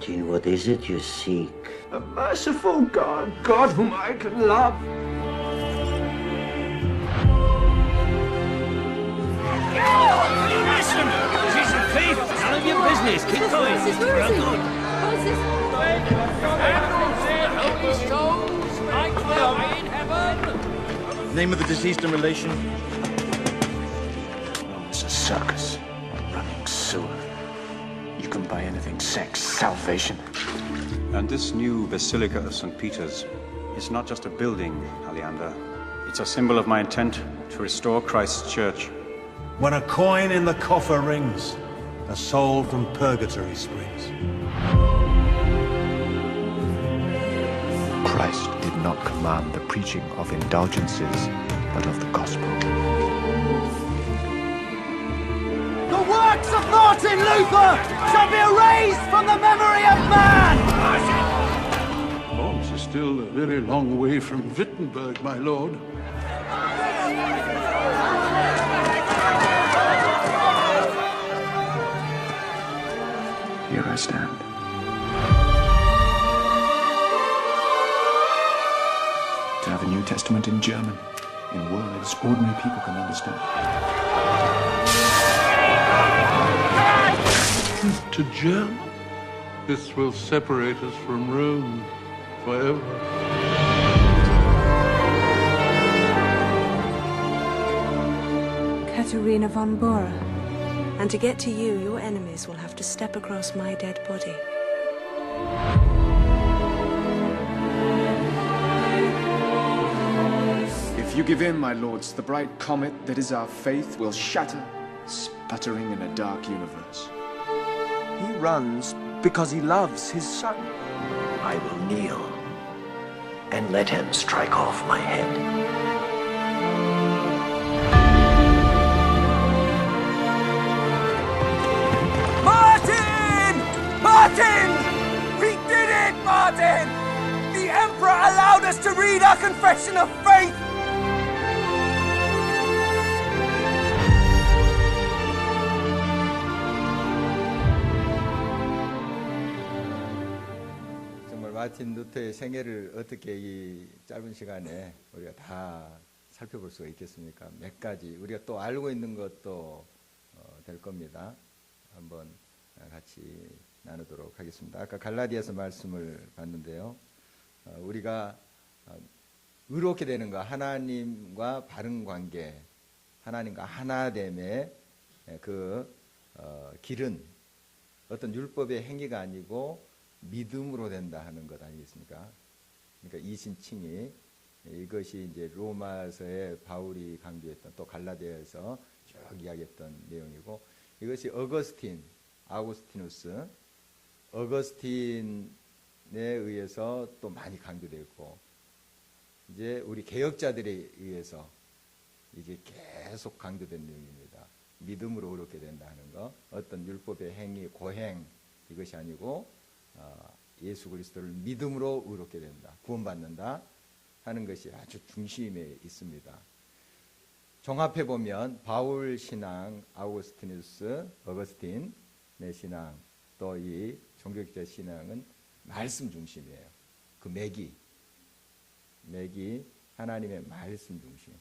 Martin, what is it you seek? A merciful God, God whom I can love. Listen, this is a thief. None of your business. Keep going. We're good. Holy souls, right where in heaven. Name of the deceased and relation? Oh, it's a circus. A running sewer. You can buy anything. Sex, salvation. And this new Basilica of St. Peter's is not just a building, Aleander. It's a symbol of my intent to restore Christ's church. When a coin in the coffer rings, a soul from purgatory springs. Christ did not command the preaching of indulgences, but of the gospel. The works of Martin Luther shall be erased from the memory of man! Worms is still a very long way from Wittenberg, my lord. Here I stand. To have a New Testament in German, in words ordinary people can understand. To German? This will separate us from Rome forever. Katharina von Bora. And to get to you, your enemies will have to step across my dead body. If you give in, my lords, the bright comet that is our faith will shatter, sputtering in a dark universe. He runs because he loves his son. I will kneel and let him strike off my head. Martin! We did it, Martin! The Emperor allowed us to read our confession of faith! 정말 마틴 루터의 생애를 어떻게 이 짧은 시간에 우리가 다 살펴볼 수가 있겠습니까? 몇 가지 우리가 또 알고 있는 것도 될 겁니다. 한번 같이 나누도록 하겠습니다. 아까 갈라디아서 말씀을 봤는데요. 우리가 의롭게 되는 것, 하나님과 바른 관계, 하나님과 하나됨의 그 길은 어떤 율법의 행위가 아니고 믿음으로 된다 하는 것 아니겠습니까? 그러니까 이신칭의 이것이 이제 로마서에 바울이 강조했던 또 갈라디아에서 쭉 이야기했던 내용이고 이것이 아우구스티누스 어거스틴에 의해서 또 많이 강조되어 있고 이제 우리 개혁자들에 의해서 이게 계속 강조된 내용입니다. 믿음으로 의롭게 된다 하는 거 어떤 율법의 행위, 고행 이것이 아니고 예수 그리스도를 믿음으로 의롭게 된다, 구원받는다 하는 것이 아주 중심에 있습니다. 종합해 보면 바울 신앙, 아우구스티누스, 어거스틴의 신앙 또 이 종교학자 신앙은 말씀 중심이에요. 그 맥이 하나님의 말씀 중심.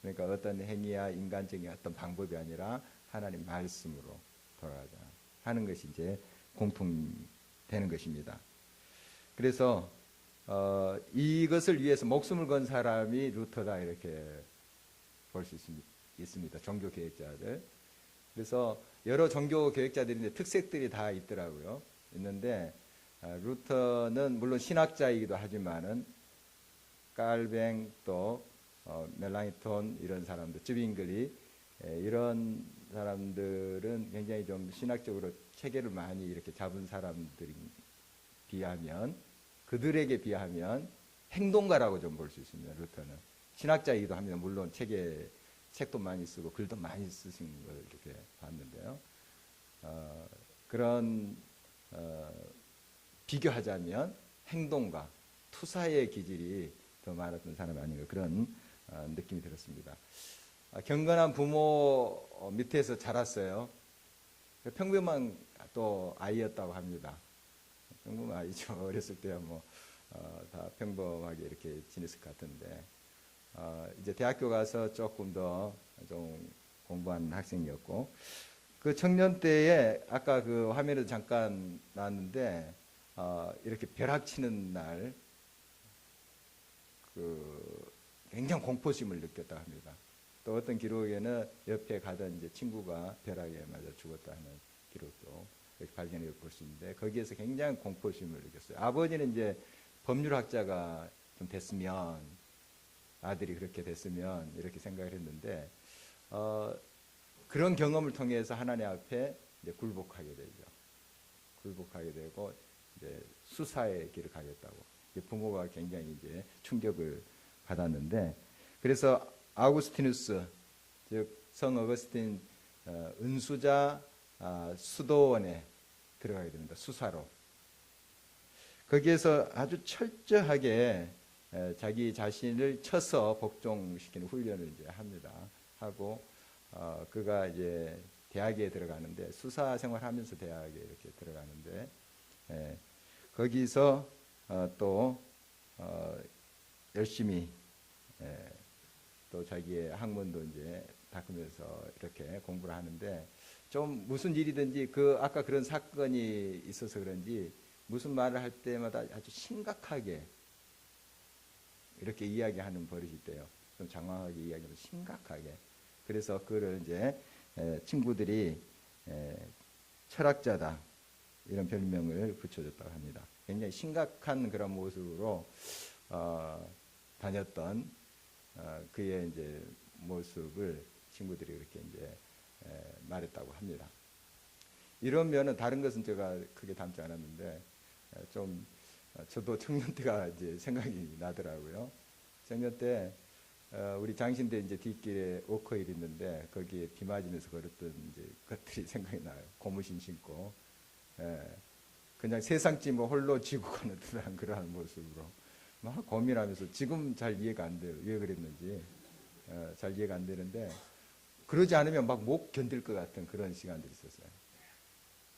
그러니까 어떤 행위야 인간적인 어떤 방법이 아니라 하나님 말씀으로 돌아가자 하는 것이 이제 공통되는 것입니다. 그래서 이것을 위해서 목숨을 건 사람이 루터다 이렇게 볼 수 있습니다. 종교 개혁자들. 그래서 여러 종교 개혁자들인데 특색들이 다 있더라고요. 있는데 루터는 물론 신학자이기도 하지만은 깔뱅 또 멜랑이톤 이런 사람들, 쯔빙글리 이런 사람들은 굉장히 좀 신학적으로 체계를 많이 이렇게 잡은 사람들에 비하면 행동가라고 좀 볼 수 있습니다. 루터는 신학자이기도 합니다. 물론 책도 많이 쓰고 글도 많이 쓰신 걸 이렇게 봤는데요. 그런 비교하자면 행동가, 투사의 기질이 더 많았던 사람이 아닌가 그런 느낌이 들었습니다. 경건한 부모 밑에서 자랐어요. 평범한 또 아이였다고 합니다. 평범 아니죠. 어렸을 때야 뭐 다 평범하게 이렇게 지냈을 것 같은데 이제 대학교 가서 조금 더 좀 공부한 학생이었고 그 청년 때에 아까 그 화면에도 잠깐 나왔는데 이렇게 벼락 치는 날 그 굉장히 공포심을 느꼈다 합니다. 또 어떤 기록에는 옆에 가던 이제 친구가 벼락에 맞아 죽었다 하는 기록도 이렇게 발견해 볼 수 있는데 거기에서 굉장히 공포심을 느꼈어요. 아버지는 이제 법률학자가 좀 됐으면 아들이 그렇게 됐으면 이렇게 생각을 했는데 그런 경험을 통해서 하나님 앞에 이제 굴복하게 되죠. 굴복하게 되고 이제 수사의 길을 가겠다고 부모가 굉장히 이제 충격을 받았는데 그래서 아우구스티누스 즉 성 어거스틴 은수자 수도원에 들어가게 됩니다. 수사로. 거기에서 아주 철저하게 자기 자신을 쳐서 복종시키는 훈련을 이제 합니다. 하고 그가 이제 대학에 들어가는데 수사 생활하면서 대학에 이렇게 들어가는데 거기서 또 열심히 또 자기의 학문도 이제 닦으면서 이렇게 공부를 하는데 좀 무슨 일이든지 그 아까 그런 사건이 있어서 그런지 무슨 말을 할 때마다 아주 심각하게 이렇게 이야기하는 버릇이 있대요. 좀 장황하게 이야기하면 심각하게. 그래서 그를 이제 친구들이 철학자다 이런 별명을 붙여줬다고 합니다. 굉장히 심각한 그런 모습으로 다녔던 그의 이제 모습을 친구들이 이렇게 이제 말했다고 합니다. 이런 면은 다른 것은 제가 크게 담지 않았는데 좀 저도 청년 때가 이제 생각이 나더라고요. 청년 때 우리 장신대 이제 뒷길에 워커힐 있는데 거기에 비 맞으면서 걸었던 이제 것들이 생각이 나요. 고무신 신고 그냥 세상 짐을 홀로 지고 가는 듯한 그러한 모습으로 막 고민하면서 지금 잘 이해가 안 돼요. 왜 그랬는지 잘 이해가 안 되는데 그러지 않으면 막 못 견딜 것 같은 그런 시간들이 있었어요.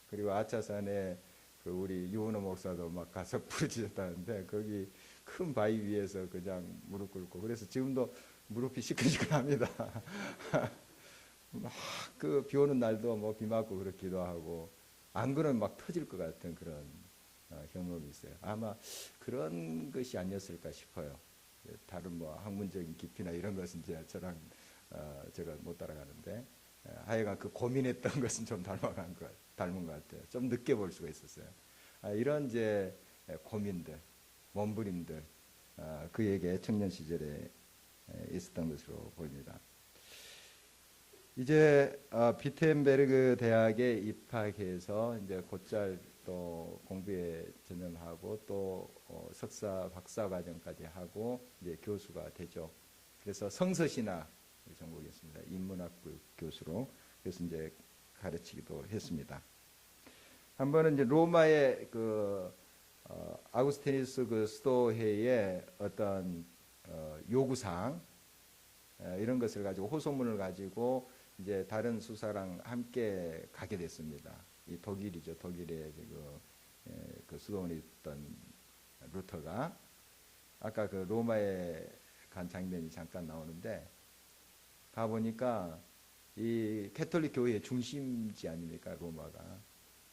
그리고 아차산에 그 우리 유은호 목사도 막 가서 부르짖었다는데 거기 큰 바위 위에서 그냥 무릎 꿇고 그래서 지금도 무릎이 시큰시큰합니다. 막 그 비 오는 날도 뭐 비 맞고 그렇기도 하고 안 그러면 막 터질 것 같은 그런 경험이 있어요. 아마 그런 것이 아니었을까 싶어요. 다른 뭐 학문적인 깊이나 이런 것은 저랑 제가 못 따라가는데 하여간 그 고민했던 것은 좀 닮은 것 같아요. 좀 늦게 볼 수가 있었어요. 이런 이제 고민들, 몸부림들 그에게 청년 시절에 있었던 것으로 보입니다. 이제 비텐베르그 대학에 입학해서 이제 곧잘 또 공부에 전념하고 또 석사, 박사 과정까지 하고 이제 교수가 되죠. 그래서 성서신학 전공이었습니다. 인문학부 교수로 그래서 이제 가르치기도 했습니다. 한 번은 이제 로마의 그 아구스티누스 그 수도회의 어떤 요구사항 이런 것을 가지고 호소문을 가지고 이제 다른 수사랑 함께 가게 됐습니다. 이 독일이죠. 독일의 그 수도원에 있던 루터가 아까 그 로마에 간 장면이 잠깐 나오는데 가 보니까 이 캐톨릭 교회의 중심지 아닙니까? 로마가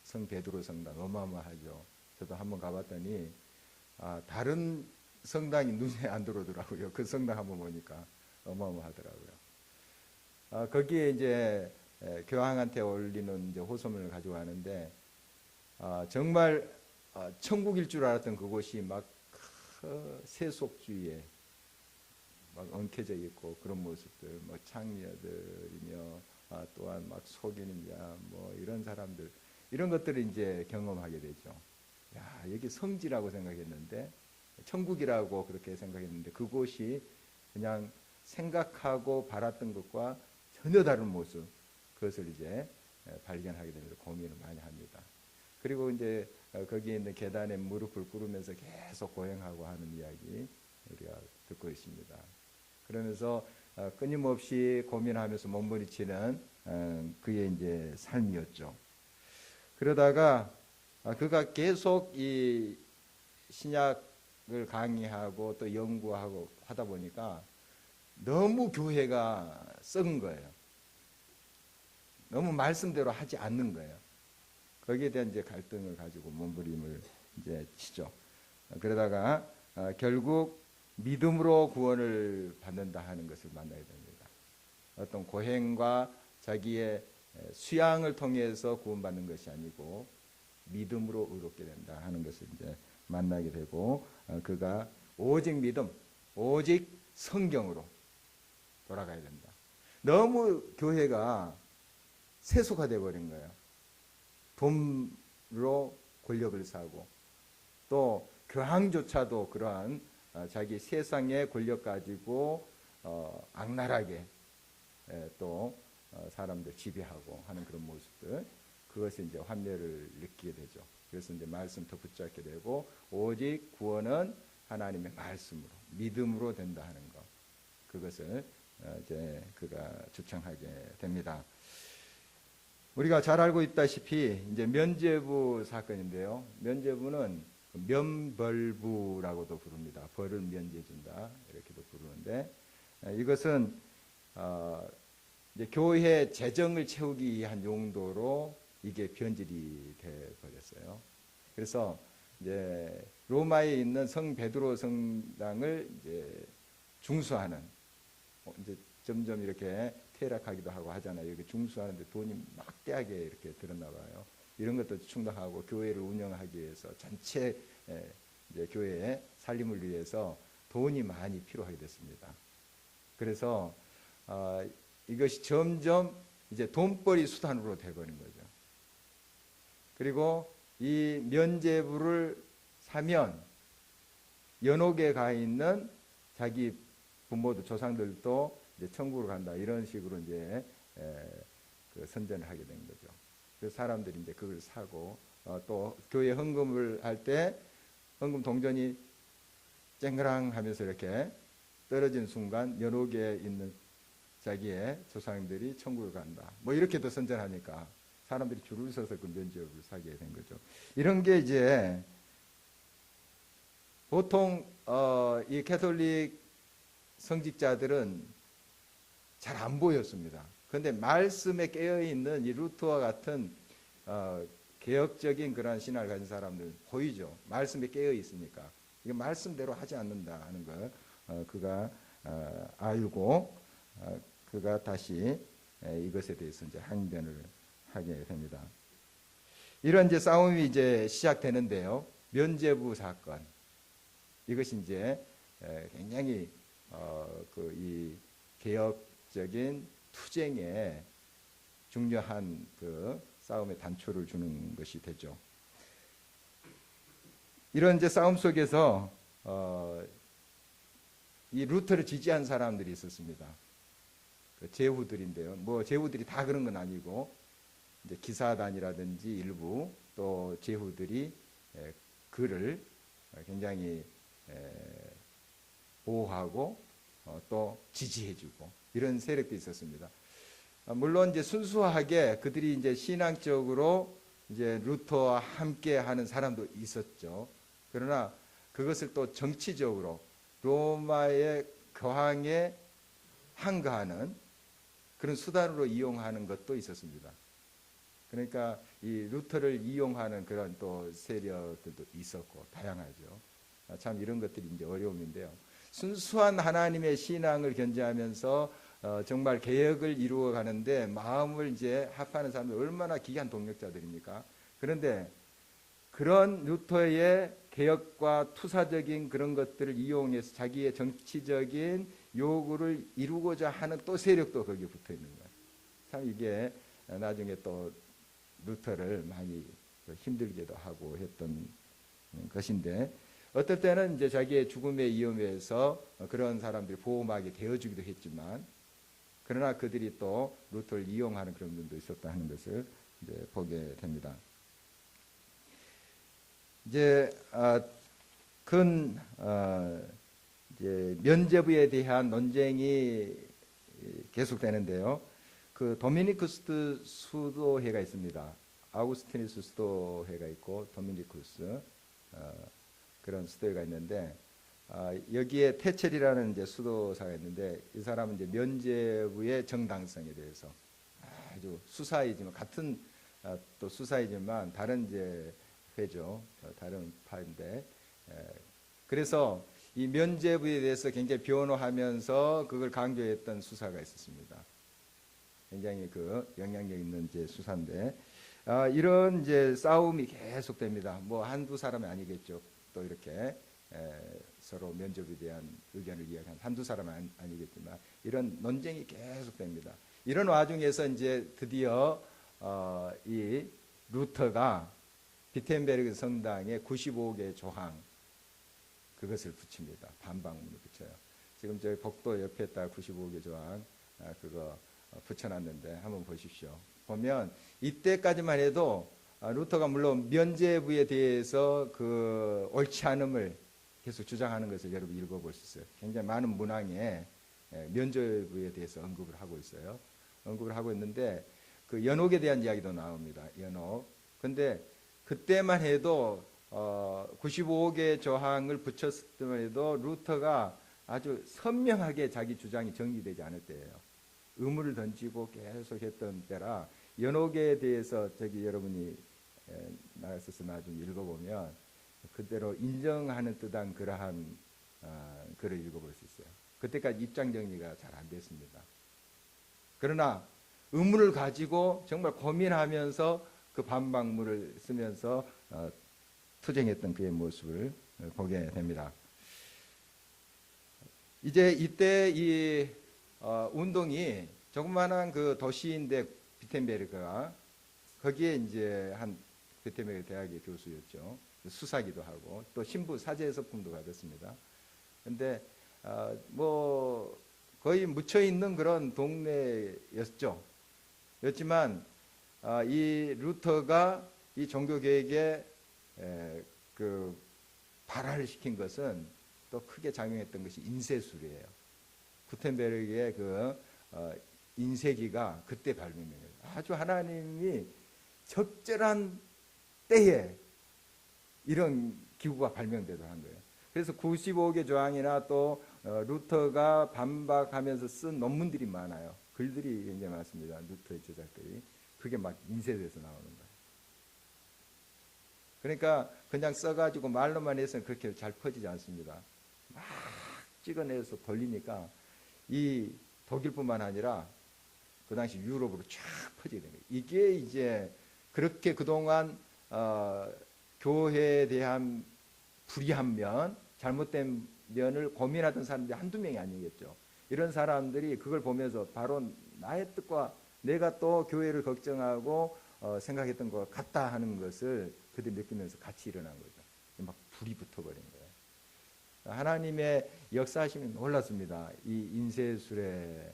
성 베드로 성당 어마어마하죠. 저도 한번 가봤더니 다른 성당이 눈에 안 들어오더라고요. 그 성당 한번 보니까 어마어마하더라고요. 거기에 이제 교황한테 올리는 이제 호소문을 가지고 가는데 정말 천국일 줄 알았던 그곳이 막 세속주의에 막 엉켜져 있고 그런 모습들, 뭐 창녀들이며 또한 막 속이는 자, 뭐 이런 사람들 이런 것들을 이제 경험하게 되죠. 야, 여기 성지라고 생각했는데 천국이라고 그렇게 생각했는데 그곳이 그냥 생각하고 바랐던 것과 전혀 다른 모습 그것을 이제 발견하게 되면서 고민을 많이 합니다. 그리고 이제 거기에 있는 계단에 무릎을 꿇으면서 계속 고행하고 하는 이야기 우리가 듣고 있습니다. 그러면서 끊임없이 고민하면서 몸부림치는 그의 이제 삶이었죠. 그러다가 그가 계속 이 신약을 강의하고 또 연구하고 하다 보니까 너무 교회가 썩은 거예요. 너무 말씀대로 하지 않는 거예요. 거기에 대한 이제 갈등을 가지고 몸부림을 이제 치죠. 그러다가 결국 믿음으로 구원을 받는다 하는 것을 만나게 됩니다. 어떤 고행과 자기의 수양을 통해서 구원받는 것이 아니고 믿음으로 의롭게 된다 하는 것을 이제 만나게 되고, 그가 오직 믿음, 오직 성경으로 돌아가야 된다. 너무 교회가 세속화되어 버린 거예요. 돈으로 권력을 사고, 또 교황조차도 그러한 자기 세상의 권력 가지고 악랄하게 또 사람들 지배하고 하는 그런 모습들, 그것이 이제 환멸을 느끼게 되죠. 그래서 이제 말씀부터 붙잡게 되고, 오직 구원은 하나님의 말씀으로, 믿음으로 된다 하는 것, 그것을 이제 그가 주창하게 됩니다. 우리가 잘 알고 있다시피 이제 면죄부 사건인데요. 면죄부는 면벌부라고도 부릅니다. 벌을 면제해 준다 이렇게도 부르는데, 이것은 이제 교회 재정을 채우기 위한 용도로 이게 변질이 돼 버렸어요. 그래서 이제 로마에 있는 성 베드로 성당을 이제 중수하는, 이제 점점 이렇게 퇴락하기도 하고 하잖아요. 이렇게 중수하는데 돈이 막대하게 이렇게 들었나 봐요. 이런 것도 충당하고 교회를 운영하기 위해서 전체 이제 교회의 살림을 위해서 돈이 많이 필요하게 됐습니다. 그래서 이것이 점점 이제 돈벌이 수단으로 돼버린 거죠. 그리고 이 면죄부를 사면 연옥에 가 있는 자기 부모도 조상들도 이제 천국으로 간다, 이런 식으로 이제 그 선전을 하게 된 거죠. 그래서 사람들이 이제 그걸 사고, 또 교회 헌금을 할 때 헌금 동전이 쨍그랑 하면서 이렇게 떨어진 순간 연옥에 있는 자기의 조상들이 천국을 간다, 뭐 이렇게도 선전하니까 사람들이 줄을 서서 그 면죄부를 사게 된 거죠. 이런 게 이제 보통 이 캐톨릭 성직자들은 잘 안 보였습니다. 그런데 말씀에 깨어있는 이 루터와 같은 개혁적인 그런 신앙을 가진 사람들은 보이죠. 말씀에 깨어 있으니까. 이거 말씀대로 하지 않는다 하는 걸 그가 알고, 그가 다시 이것에 대해서 이제 항변을 하게 됩니다. 이런 이제 싸움이 이제 시작되는데요. 면죄부 사건, 이것이 이제 굉장히 그 이 개혁적인 투쟁에 중요한 그 싸움의 단초를 주는 것이 되죠. 이런 이제 싸움 속에서 이 루터를 지지한 사람들이 있었습니다. 그 제후들인데요. 뭐 제후들이 다 그런 건 아니고 이제 기사단이라든지 일부 또 제후들이 그를 굉장히 보호하고 또 지지해주고 이런 세력도 있었습니다. 물론 이제 순수하게 그들이 이제 신앙적으로 이제 루터와 함께 하는 사람도 있었죠. 그러나 그것을 또 정치적으로 로마의 교황에 항거하는 그런 수단으로 이용하는 것도 있었습니다. 그러니까 이 루터를 이용하는 그런 또 세력들도 있었고 다양하죠. 참 이런 것들이 이제 어려움인데요. 순수한 하나님의 신앙을 견지하면서 정말 개혁을 이루어 가는데 마음을 이제 합하는 사람들이 얼마나 귀한 동력자들입니까? 그런데 그런 루터의 개혁과 투사적인 그런 것들을 이용해서 자기의 정치적인 요구를 이루고자 하는 또 세력도 거기에 붙어 있는 거예요. 참 이게 나중에 또 루터를 많이 힘들게도 하고 했던 것인데, 어떨 때는 이제 자기의 죽음의 위험에서 그런 사람들이 보호막이 되어주기도 했지만, 그러나 그들이 또 루터를 이용하는 그런 분도 있었다 하는 것을 이제 보게 됩니다. 이제 이제 면죄부에 대한 논쟁이 계속되는데요. 그 도미니쿠스 수도회가 있습니다. 아우구스티누스 수도회가 있고 도미니쿠스 그런 수도회가 있는데 여기에 테첼이라는 이제 수도사가 있는데 이 사람은 이제 면죄부의 정당성에 대해서 아주 수사이지만 같은 또 수사이지만 다른 이제 회죠. 다른 파인데 그래서 이 면죄부에 대해서 굉장히 변호하면서 그걸 강조했던 수사가 있었습니다. 굉장히 그 영향력 있는 이제 수사인데 이런 이제 싸움이 계속됩니다. 뭐 한두 사람이 아니겠죠. 또 이렇게 서로 면접에 대한 의견을 이야기한 한두 사람은 아니겠지만 이런 논쟁이 계속됩니다. 이런 와중에서 이제 드디어 이 루터가 비텐베르그 성당에 95개 조항 그것을 붙입니다. 반박문을 붙여요. 지금 저희 복도 옆에다 95개 조항 그거 붙여놨는데 한번 보십시오. 보면 이때까지만 해도 루터가 물론 면죄부에 대해서 그 옳지 않음을 계속 주장하는 것을 여러분 읽어볼 수 있어요. 굉장히 많은 문항에 면죄부에 대해서 언급을 하고 있어요. 언급을 하고 있는데 그 연옥에 대한 이야기도 나옵니다. 연옥. 근데 그때만 해도 95개 조항을 붙였을 때만 해도 루터가 아주 선명하게 자기 주장이 정리되지 않을 때예요. 의문을 던지고 계속 했던 때라 연옥에 대해서 저기 여러분이 나가서 나중에 읽어보면 그대로 인정하는 듯한 그러한 글을 읽어볼 수 있어요. 그때까지 입장 정리가 잘 안 됐습니다. 그러나 의문을 가지고 정말 고민하면서 그 반박문을 쓰면서 투쟁했던 그의 모습을 보게 됩니다. 이제 이때 이 운동이 조그마한 그 도시인데 비텐베르그가 거기에 이제 한 비텐베르그 대학의 교수였죠. 수사기도 하고 또 신부 사제 서품도 받았습니다. 근데 뭐 거의 묻혀 있는 그런 동네였죠. 였지만 이 루터가 이 종교 개혁에 그 발화를 시킨 것은 또 크게 작용했던 것이 인쇄술이에요. 구텐베르그의 그 인쇄기가 그때 발명돼요. 아주 하나님이 적절한 때에 이런 기구가 발명되도록 한 거예요. 그래서 95개 조항이나 또 루터가 반박하면서 쓴 논문들이 많아요. 글들이 굉장히 많습니다. 루터의 제자들이. 그게 막 인쇄돼서 나오는 거예요. 그러니까 그냥 써가지고 말로만 해서는 그렇게 잘 퍼지지 않습니다. 막 찍어내서 돌리니까 이 독일뿐만 아니라 그 당시 유럽으로 쫙 퍼지게 됩니다. 이게 이제 그렇게 그동안 교회에 대한 불의한 면, 잘못된 면을 고민하던 사람들이 한두 명이 아니겠죠. 이런 사람들이 그걸 보면서 바로 나의 뜻과 내가 또 교회를 걱정하고 생각했던 것 같다 하는 것을 그들이 느끼면서 같이 일어난 거죠. 막 불이 붙어버린 거예요. 하나님의 역사하심이 놀랐습니다. 이 인쇄술의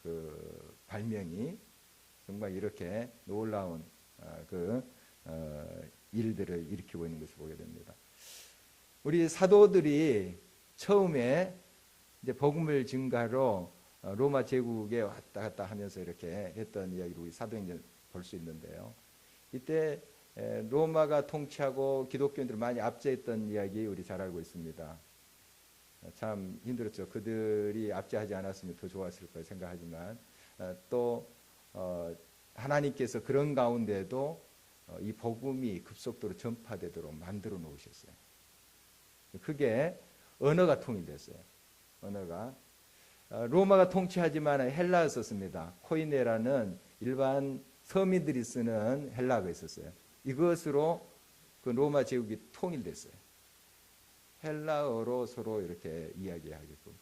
그 발명이 정말 이렇게 놀라운 일들을 일으키고 있는 것을 보게 됩니다. 우리 사도들이 처음에 이제 복음을 증가로 로마 제국에 왔다 갔다 하면서 이렇게 했던 이야기를 우리 사도행전 볼 수 있는데요. 이때 로마가 통치하고 기독교인들을 많이 압제했던 이야기 우리 잘 알고 있습니다. 참 힘들었죠. 그들이 압제하지 않았으면 더 좋았을 거라 생각하지만 또 하나님께서 그런 가운데도 이 복음이 급속도로 전파되도록 만들어 놓으셨어요. 그게 언어가 통일됐어요. 언어가 로마가 통치하지만 헬라어 썼습니다. 코이네라는 일반 서민들이 쓰는 헬라어가 있었어요. 이것으로 그 로마 제국이 통일됐어요. 헬라어로 서로 이렇게 이야기하게끔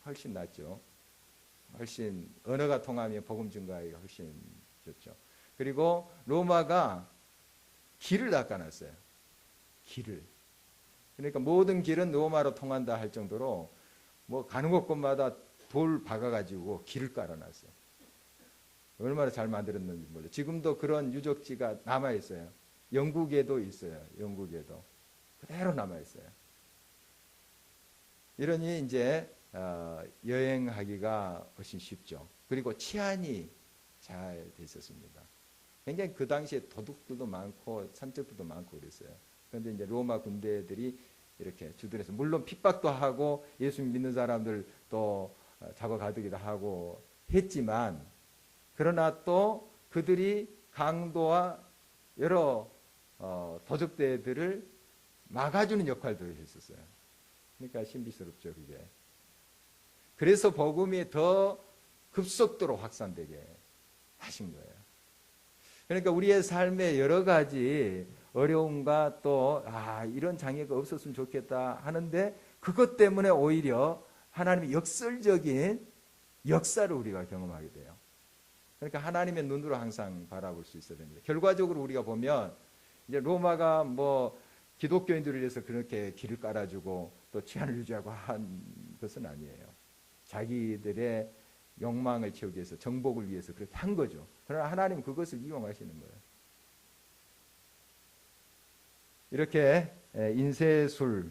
훨씬 낫죠. 훨씬 언어가 통하면 복음 증가하기가 훨씬 좋죠. 그리고 로마가 길을 닦아놨어요. 길을. 그러니까 모든 길은 로마로 통한다 할 정도로 뭐 가는 곳곳마다 돌 박아가지고 길을 깔아놨어요. 얼마나 잘 만들었는지 몰라요. 지금도 그런 유적지가 남아있어요. 영국에도 있어요. 영국에도. 그대로 남아있어요. 이러니 이제 여행하기가 훨씬 쉽죠. 그리고 치안이 잘 돼 있었습니다. 굉장히 그 당시에 도둑들도 많고 산적들도 많고 그랬어요. 그런데 이제 로마 군대들이 이렇게 주둔해서 물론 핍박도 하고 예수 믿는 사람들 또 잡아가두기도 하고 했지만 그러나 또 그들이 강도와 여러 도적대들을 막아주는 역할도 했었어요. 그러니까 신비스럽죠, 그게. 그래서 복음이 더 급속도로 확산되게 하신 거예요. 그러니까 우리의 삶에 여러 가지 어려움과 또 이런 장애가 없었으면 좋겠다 하는데 그것 때문에 오히려 하나님의 역설적인 역사를 우리가 경험하게 돼요. 그러니까 하나님의 눈으로 항상 바라볼 수 있어야 됩니다. 결과적으로 우리가 보면 이제 로마가 뭐 기독교인들을 위해서 그렇게 길을 깔아주고 또 치안을 유지하고 한 것은 아니에요. 자기들의 욕망을 채우기 위해서 정복을 위해서 그렇게 한 거죠. 그러나 하나님은 그것을 이용하시는 거예요. 이렇게 인쇄술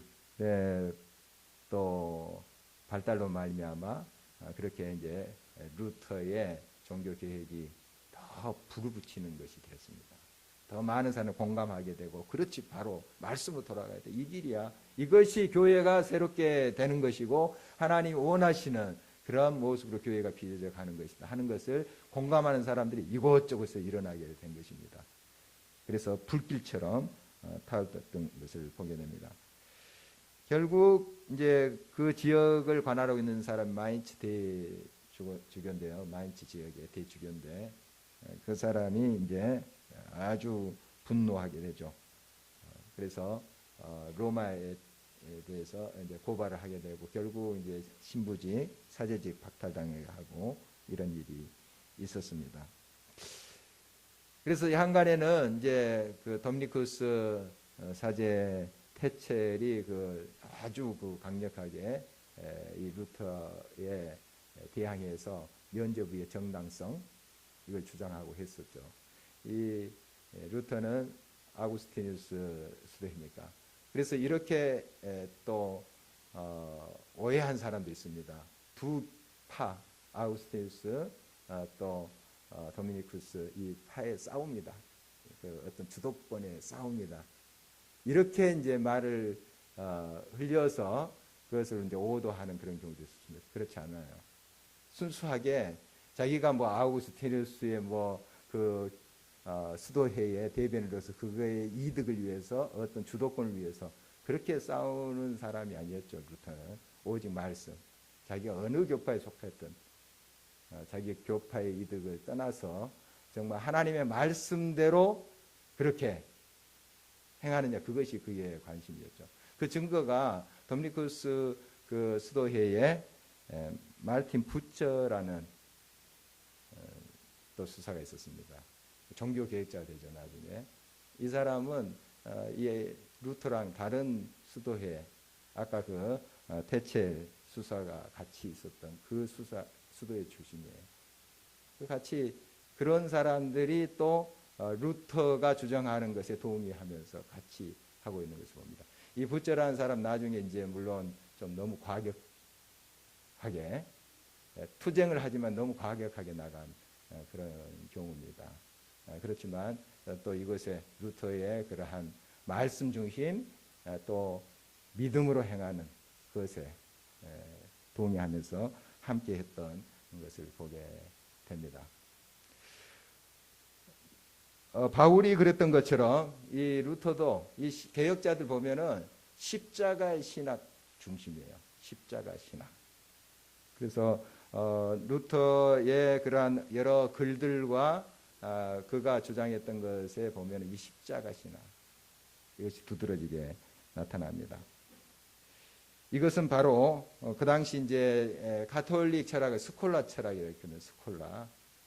또 발달로 말미암아 그렇게 이제 루터의 종교 개혁이 더 불을 붙이는 것이 되었습니다. 더 많은 사람을 공감하게 되고 그렇지 바로 말씀으로 돌아가야 돼. 이 길이야. 이것이 교회가 새롭게 되는 것이고 하나님이 원하시는 그런 모습으로 교회가 빚어져 가는 것이다 하는 것을 공감하는 사람들이 이곳저곳에서 일어나게 된 것입니다. 그래서 불길처럼 타올랐던 것을 보게 됩니다. 결국 이제 그 지역을 관할하고 있는 사람 마인츠 대주교인데요. 마인츠 지역의 대주교인데 그 사람이 이제 아주 분노하게 되죠. 그래서 로마에 대해서 이제 고발을 하게 되고 결국 이제 신부직, 사제직 박탈당하고 이런 일이 있었습니다. 그래서 한간에는 이제 그 도미니쿠스 사제 테첼이 아주 강력하게 이 루터에 대항해서 면죄부의 정당성 이걸 주장하고 했었죠. 이 루터는 아구스티누스 수도입니까? 그래서 이렇게 또 오해한 사람도 있습니다. 두 파, 아구스티누스 또 도미니쿠스 이 파에 싸웁니다. 그 어떤 주도권에 싸웁니다. 이렇게 이제 말을 흘려서 그것을 이제 오도하는 그런 경우도 있습니다. 그렇지 않아요. 순수하게 자기가 뭐 아우구스티누스의 수도회의 대변으로서 그거의 이득을 위해서 어떤 주도권을 위해서 그렇게 싸우는 사람이 아니었죠. 루터는 오직 말씀, 자기가 어느 교파에 속했던 자기 교파의 이득을 떠나서 정말 하나님의 말씀대로 그렇게 행하느냐 그것이 그의 관심이었죠. 그 증거가 도미니쿠스 그 수도회에 말틴 부처라는 또 수사가 있었습니다. 종교 개혁자가 되죠 나중에. 이 사람은 이 루터랑 다른 수도회 아까 그 테첼 수사가 같이 있었던 그 수도회 출신이에요. 같이 그런 사람들이 또 루터가 주장하는 것에 동의하면서 같이 하고 있는 것을 봅니다. 이 부처라는 사람 나중에 이제 물론 좀 너무 과격하게 투쟁을 하지만 너무 과격하게 나간 그런 경우입니다. 그렇지만 또 이것에 루터의 그러한 말씀 중심 또 믿음으로 행하는 것에 동의하면서 함께 했던 것을 보게 됩니다. 바울이 그랬던 것처럼 이 루터도 이 개혁자들 보면은 십자가의 신학 중심이에요. 십자가 신학. 그래서 루터의 그러한 여러 글들과 그가 주장했던 것에 보면 이 십자가 신학 이것이 두드러지게 나타납니다. 이것은 바로 그 당시 이제 가톨릭 철학을 스콜라 철학이라고 하는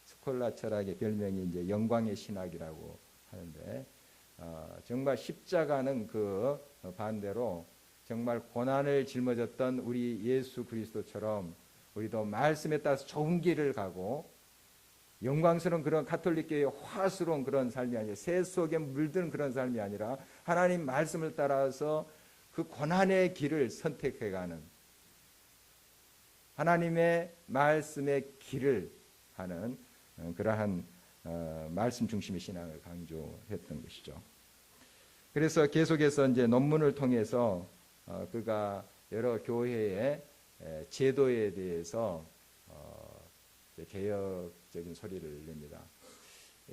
스콜라 철학의 별명이 이제 영광의 신학이라고 하는데 정말 십자가는 그 반대로 정말 고난을 짊어졌던 우리 예수 그리스도처럼 우리도 말씀에 따라서 좋은 길을 가고 영광스러운 그런 가톨릭교의 화스러운 그런 삶이 아니라 새 속에 물드는 그런 삶이 아니라 하나님 말씀을 따라서 그 고난의 길을 선택해가는 하나님의 말씀의 길을 하는 그러한 말씀 중심의 신앙을 강조했던 것이죠. 그래서 계속해서 이제 논문을 통해서 그가 여러 교회의 제도에 대해서 개혁적인 소리를 냅니다.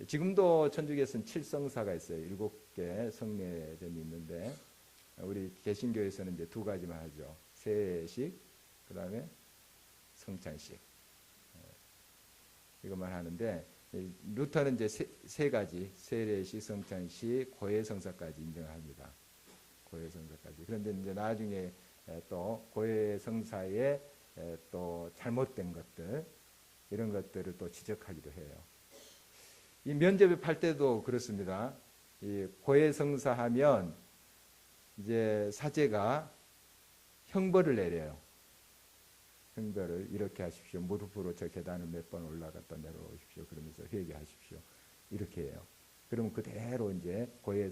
지금도 천주교에서는 7성사가 있어요. 7개 성례전이 있는데 우리 개신교에서는 이제 2가지만 하죠. 세례식, 그 다음에 성찬식. 이것만 하는데 루터는 이제 세 가지 세례식, 성찬식, 고해성사까지 인정합니다. 고해성사까지. 그런데 이제 나중에 또 고해성사에 또 잘못된 것들 이런 것들을 또 지적하기도 해요. 이 면죄부 팔 때도 그렇습니다. 이 고해성사하면 이제 사제가 형벌을 내려요. 형벌을 이렇게 하십시오. 무릎으로 저 계단을 몇 번 올라갔다 내려오십시오. 그러면서 회개하십시오. 이렇게 해요. 그러면 그대로 이제 고해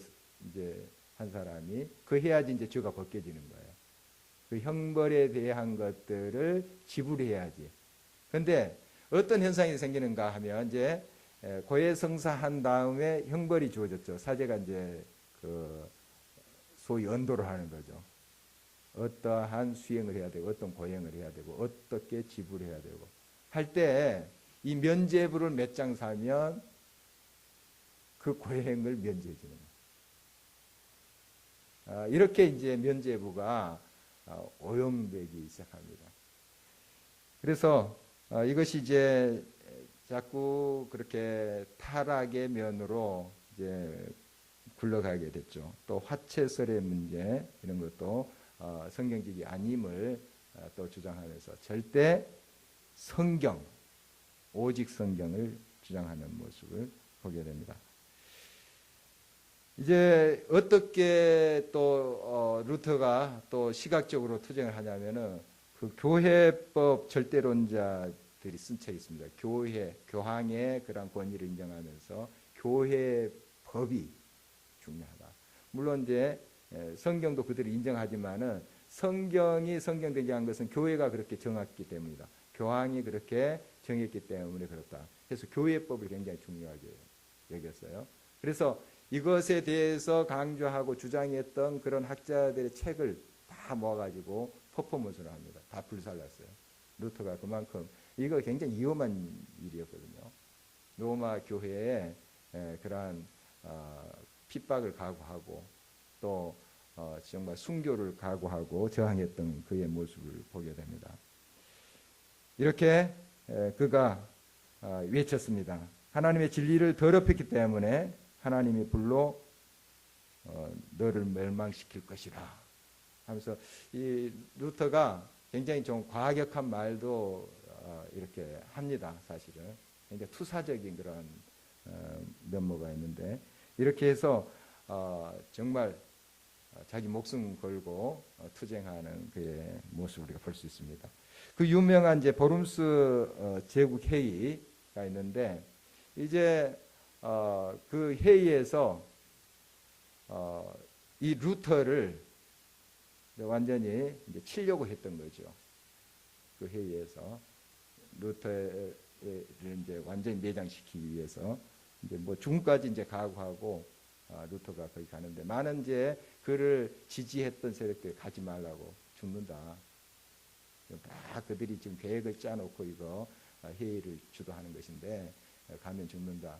이제 한 사람이 그 해야지 이제 죄가 벗겨지는 거예요. 그 형벌에 대한 것들을 지불해야지. 근데 어떤 현상이 생기는가 하면 이제 고해성사한 다음에 형벌이 주어졌죠. 사제가 이제 그 소위 언도를 하는 거죠. 어떠한 수행을 해야 되고 어떤 고행을 해야 되고 어떻게 지불해야 되고 할 때 이 면죄부를 몇 장 사면 그 고행을 면제해 주는 거예요. 이렇게 이제 면죄부가 오염되기 시작합니다. 그래서 이것이 이제 자꾸 그렇게 타락의 면으로 이제 굴러가게 됐죠. 또 화채설의 문제 이런 것도 성경적이 아님을 또 주장하면서 절대 성경, 오직 성경을 주장하는 모습을 보게 됩니다. 이제 어떻게 또 루터가 또 시각적으로 투쟁을 하냐면은 그 교회법 절대론자들이 쓴 책이 있습니다. 교황의 그런 권위를 인정하면서 교회법이 중요하다. 물론 이제 성경도 그들이 인정하지만은 성경이 성경되게 한 것은 교회가 그렇게 정했기 때문이다. 교황이 그렇게 정했기 때문에 그렇다. 그래서 교회법을 굉장히 중요하게 여겼어요. 그래서 이것에 대해서 강조하고 주장했던 그런 학자들의 책을 다 모아가지고 퍼포먼스를 합니다. 다 불살랐어요. 루터가 그만큼 이거 굉장히 위험한 일이었거든요. 로마 교회에 그러한 핍박을 각오하고 또 정말 순교를 각오하고 저항했던 그의 모습을 보게 됩니다. 이렇게 그가 외쳤습니다. 하나님의 진리를 더럽혔기 때문에 하나님이 불로 너를 멸망시킬 것이라 하면서 이 루터가 굉장히 좀 과격한 말도 이렇게 합니다. 사실은 굉장히 투사적인 그런 면모가 있는데 이렇게 해서 정말 자기 목숨 걸고 투쟁하는 그의 모습을 우리가 볼 수 있습니다. 그 유명한 이제 보름스 제국 회의가 있는데 이제 그 회의에서 이 루터를 완전히 이제 치려고 했던 거죠. 그 회의에서 루터를 이제 완전히 매장시키기 위해서 이제 뭐 죽음까지 이제 각오하고 루터가 거기 가는데 많은 이제 그를 지지했던 세력들이 가지 말라고 죽는다. 다 그들이 지금 계획을 짜놓고 이거 회의를 주도하는 것인데 가면 죽는다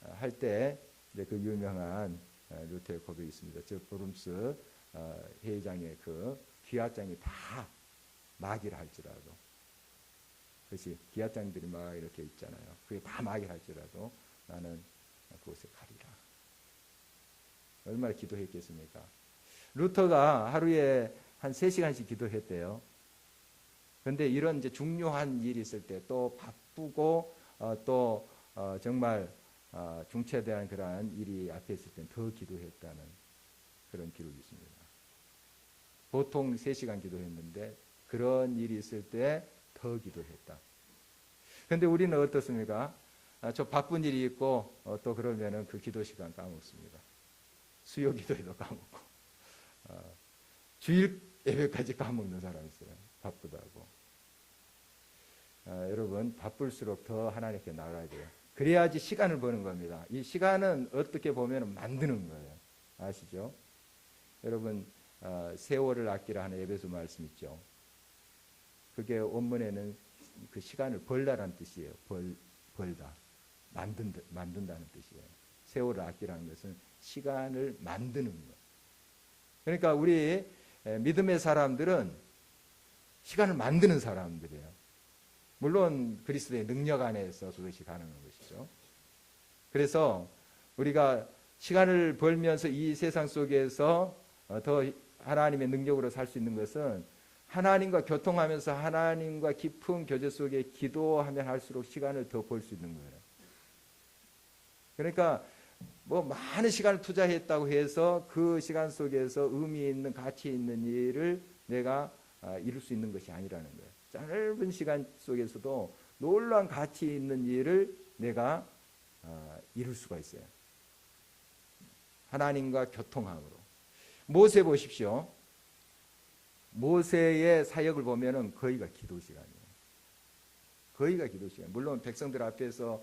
할 때 이제 그 유명한 루터의 고백이 있습니다. 저 보름스 회의장의 그 기하장이 다 마귀를 할지라도 그것이 기하장들이 막 이렇게 있잖아요. 그게 다 마귀를 할지라도 나는 그곳에 가리라. 얼마나 기도했겠습니까? 루터가 하루에 한 3시간씩 기도했대요. 그런데 이런 이제 중요한 일이 있을 때 또 바쁘고 또 정말 중체대한 그러한 일이 앞에 있을 땐 더 기도했다는 그런 기록이 있습니다. 보통 3시간 기도했는데 그런 일이 있을 때 더 기도했다. 그런데 우리는 어떻습니까? 저 바쁜 일이 있고 또 그러면은 그 기도 시간 까먹습니다. 수요 기도에도 까먹고 주일 예배까지 까먹는 사람이 있어요. 바쁘다고. 여러분 바쁠수록 더 하나님께 나가야 돼요. 그래야지 시간을 버는 겁니다. 이 시간은 어떻게 보면 만드는 거예요. 아시죠? 여러분, 세월을 아끼라 하는 에베소 말씀 있죠. 그게 원문에는 그 시간을 벌다라는 뜻이에요. 벌다. 만든다는 뜻이에요. 세월을 아끼라는 것은 시간을 만드는 것. 그러니까 우리 믿음의 사람들은 시간을 만드는 사람들이에요. 물론 그리스도의 능력 안에서 그것이 가능한 것이죠. 그래서 우리가 시간을 벌면서 이 세상 속에서 더 하나님의 능력으로 살 수 있는 것은 하나님과 교통하면서 하나님과 깊은 교제 속에 기도하면 할수록 시간을 더 벌 수 있는 거예요. 그러니까 뭐 많은 시간을 투자했다고 해서 그 시간 속에서 의미 있는 가치 있는 일을 내가 이룰 수 있는 것이 아니라는 거예요. 짧은 시간 속에서도 놀라운 가치 있는 일을 내가 이룰 수가 있어요. 하나님과 교통함으로. 모세 보십시오. 모세의 사역을 보면은 거의가 기도 시간이에요. 거의가 기도 시간. 물론 백성들 앞에서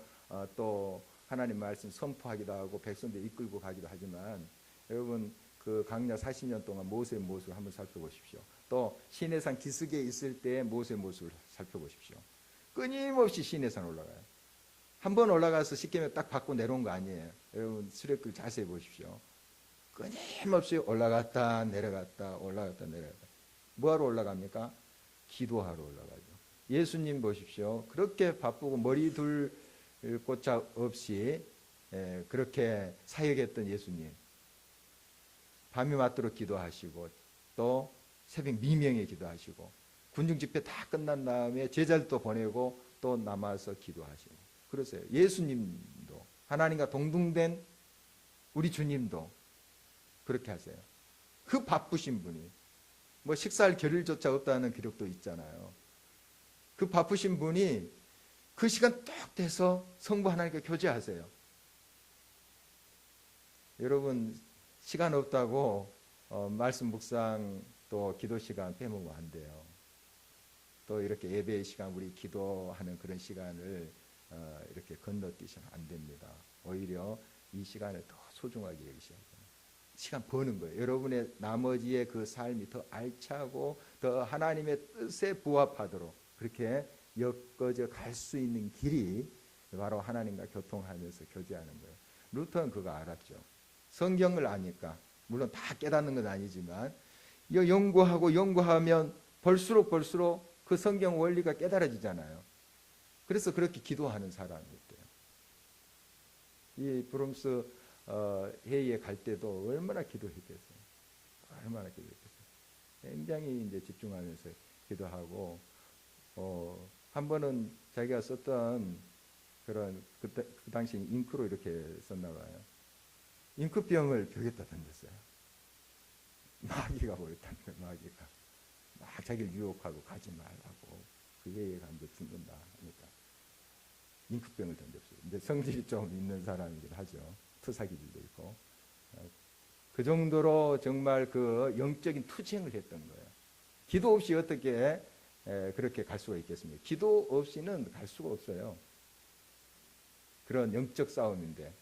또 하나님 말씀 선포하기도 하고 백성들 이끌고 가기도 하지만 여러분 그 광야 40년 동안 모세의 모습을 한번 살펴보십시오. 또 시내산 기슭에 있을 때의 모세의 모습을 살펴보십시오. 끊임없이 시내산 올라가요. 한 번 올라가서 십계명 딱 받고 내려온 거 아니에요. 여러분 수레길 자세히 보십시오. 끊임없이 올라갔다 내려갔다 올라갔다 내려갔다. 뭐하러 올라갑니까? 기도하러 올라가죠. 예수님 보십시오. 그렇게 바쁘고 머리 둘 곳자 없이 그렇게 사역했던 예수님. 밤이 맞도록 기도하시고 또 새벽 미명에 기도하시고 군중 집회 다 끝난 다음에 제자들도 보내고 또 남아서 기도하시고 그러세요. 예수님도 하나님과 동등된 우리 주님도 그렇게 하세요. 그 바쁘신 분이 뭐 식사할 겨를조차 없다는 기록도 있잖아요. 그 바쁘신 분이 그 시간 딱 돼서 성부 하나님과 교제하세요. 여러분 시간 없다고 말씀 묵상 또 기도 시간 빼먹으면 안 돼요. 또 이렇게 예배의 시간 우리 기도하는 그런 시간을 이렇게 건너뛰시면 안 됩니다. 오히려 이 시간을 더 소중하게 여기셔야 돼요. 시간 버는 거예요. 여러분의 나머지의 그 삶이 더 알차고 더 하나님의 뜻에 부합하도록 그렇게 엮어져 갈 수 있는 길이 바로 하나님과 교통하면서 교제하는 거예요. 루터는 그거 알았죠. 성경을 아니까 물론 다 깨닫는 건 아니지만 연구하고 연구하면 볼수록 그 성경 원리가 깨달아지잖아요. 그래서 그렇게 기도하는 사람이 있대요. 이 브롬스 회의에 갈 때도 얼마나 기도했겠어요. 얼마나 기도했겠어요. 굉장히 이제 집중하면서 기도하고 한 번은 자기가 썼던 그런 그 당시 잉크로 이렇게 썼나 봐요. 잉크병을 벽에다 던졌어요. 마귀가 보였다는 거예요. 마귀가 막 자기를 유혹하고 가지 말라고 그 회의에 가면 죽는다 하니까 잉크병을 던졌어요. 근데 성질이 좀 있는 사람이긴 하죠. 투사기질도 있고 그 정도로 정말 그 영적인 투쟁을 했던 거예요. 기도 없이 어떻게 그렇게 갈 수가 있겠습니까? 기도 없이는 갈 수가 없어요. 그런 영적 싸움인데.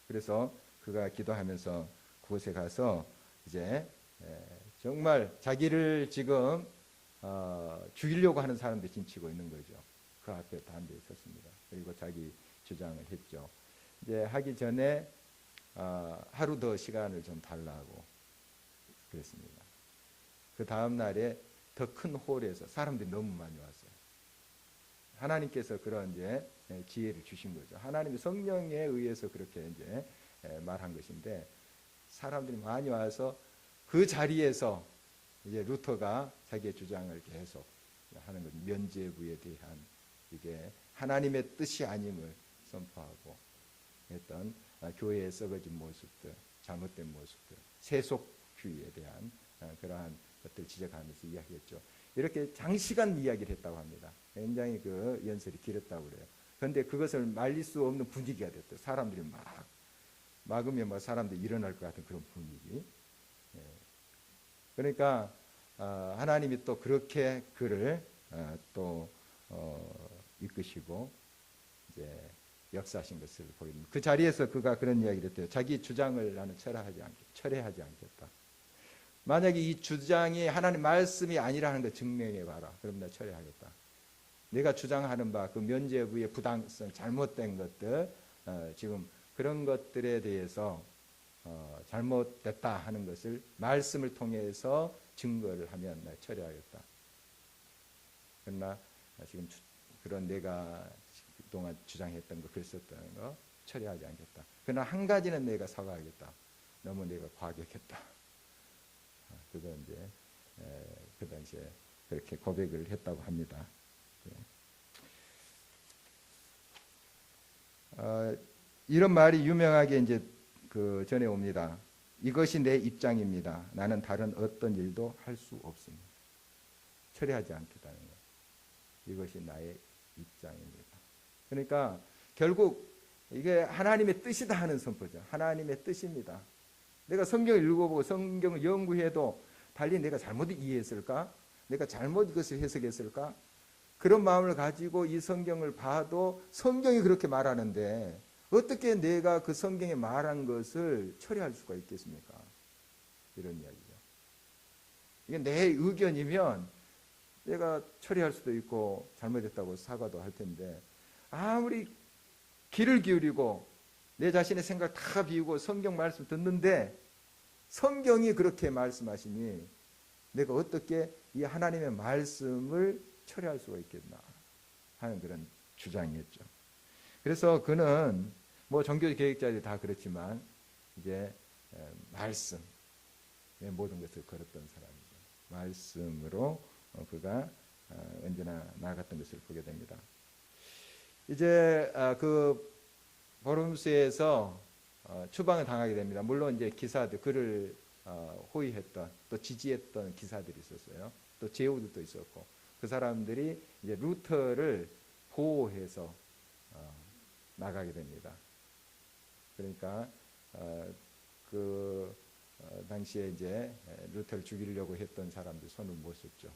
그래서 그가 기도하면서 그곳에 가서 이제 정말 자기를 지금 죽이려고 하는 사람들이 진치고 있는 거죠. 그 앞에 담대히 섰습니다. 그리고 자기 주장을 했죠. 이제 하기 전에 하루 더 시간을 좀 달라고 그랬습니다. 그 다음 날에 더 큰 홀에서 사람들이 너무 많이 왔어요. 하나님께서 그런 이제 기회를 주신 거죠. 하나님의 성령에 의해서 그렇게 이제 말한 것인데 사람들이 많이 와서 그 자리에서 이제 루터가 자기의 주장을 계속 하는 거죠. 면죄부에 대한 이게 하나님의 뜻이 아님을 선포하고 했던 교회의 썩어진 모습들, 잘못된 모습들, 세속주의에 대한 그러한 것들을 지적하면서 이야기했죠. 이렇게 장시간 이야기를 했다고 합니다. 굉장히 그 연설이 길었다고 그래요. 그런데 그것을 말릴 수 없는 분위기가 됐대요. 사람들이 막으면 뭐 사람들이 일어날 것 같은 그런 분위기. 그러니까 하나님이 또 그렇게 그를 또 이끄시고 이제 역사하신 것을 보입니다. 그 자리에서 그가 그런 이야기를 했대요. 자기 주장을 나는 철회하지 않겠다. 만약에 이 주장이 하나님 말씀이 아니라는 걸 증명해 봐라. 그럼 내가 철회하겠다. 내가 주장하는 바 그 면죄부의 부당성, 잘못된 것들, 지금 그런 것들에 대해서 잘못됐다 하는 것을 말씀을 통해서 증거를 하면 내가 철회하겠다. 그러나 지금 그런 내가 그동안 주장했던 거, 그랬었던 거 철회하지 않겠다. 그러나 한 가지는 내가 사과하겠다. 너무 내가 과격했다. 그거 이제 그 당시에 그렇게 고백을 했다고 합니다. 이런 말이 유명하게 이제 그 전해 옵니다. 이것이 내 입장입니다. 나는 다른 어떤 일도 할 수 없습니다. 철회하지 않겠다는 것. 이것이 나의 입장입니다. 그러니까 결국 이게 하나님의 뜻이다 하는 선포죠. 하나님의 뜻입니다. 내가 성경을 읽어보고 성경을 연구해도 달리 내가 잘못 이해했을까? 내가 잘못 이것을 해석했을까? 그런 마음을 가지고 이 성경을 봐도 성경이 그렇게 말하는데 어떻게 내가 그 성경에 말한 것을 처리할 수가 있겠습니까? 이런 이야기죠. 이게 내 의견이면 내가 처리할 수도 있고 잘못했다고 사과도 할 텐데 아무리 귀를 기울이고 내 자신의 생각 다 비우고 성경 말씀 듣는데 성경이 그렇게 말씀하시니 내가 어떻게 이 하나님의 말씀을 처리할 수가 있겠나 하는 그런 주장이었죠. 그래서 그는 뭐 종교 계획자들이 다 그렇지만 이제 말씀 모든 것을 걸었던 사람이죠. 말씀으로 그가 언제나 나아갔던 것을 보게 됩니다. 이제 그 보름스에서 추방을 당하게 됩니다. 물론 이제 기사들 그를 호위했던 또 지지했던 기사들이 있었어요. 또 제후들도 있었고 그 사람들이 이제 루터를 보호해서 나가게 됩니다. 그러니까 그 당시에 이제 루터를 죽이려고 했던 사람들 손을 못 썼죠.